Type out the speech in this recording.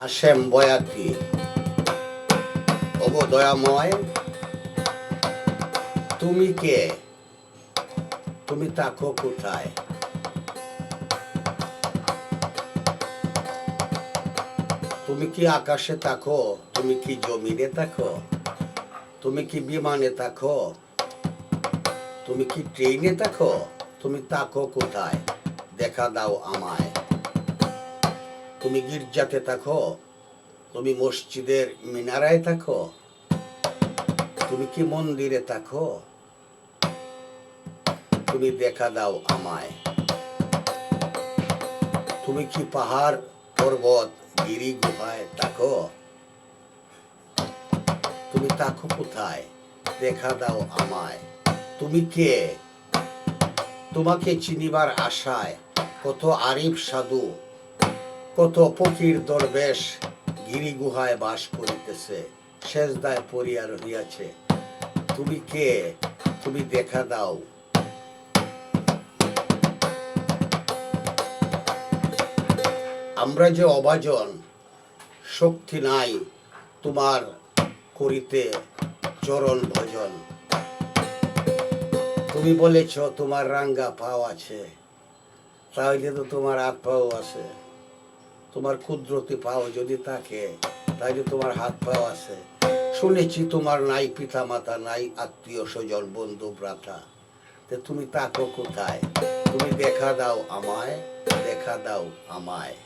হাশেম বয়াতি, ওগো দয়াময়, তুমি কে? তুমি থাকো কোথায়? তুমি কি আকাশে থাকো? তুমি কি জমিনে থাকো? তুমি কি বিমানে থাকো? তুমি কি ট্রেনে থাকো? তুমি থাকো কোথায়? দেখা দাও আমায়। তুমি গির্জাতে থাকো? তুমি মসজিদের মিনারায় থাকো? তুমি কি মন্দিরে থাকো? তুমি দেখা দাও আমায়। তুমি কি পাহাড় পর্বত গিরি গুহায় থাকো? তুমি থাকো কোথায়? দেখা দাও আমায়। তুমি কে? তোমাকে চিনিবার আশায় কত আরিফ সাধু, কত ফকির দরবেশ গিরি গুহায় বাস করিতেছে, সেজদায় পড়িয়া রহিয়াছে। তুমি কে? তুমি দেখা দাও। আমরা যে অভাজন, শক্তি নাই তোমার করিতে চরণ ভজন। তুমি বলেছ তোমার রাঙ্গা পাও আছে, তাহলে তো তোমার হাত পাও আছে। তোমার কুদরতি পাও যদি থাকে, তাহলে তোমার হাত পাও আছে। শুনেছি তোমার নাই পিতা মাতা, নাই আত্মীয় স্বজন বন্ধু ভ্রাতা। তুমি থাকো কোথায়? তুমি দেখা দাও আমায়, দেখা দাও আমায়।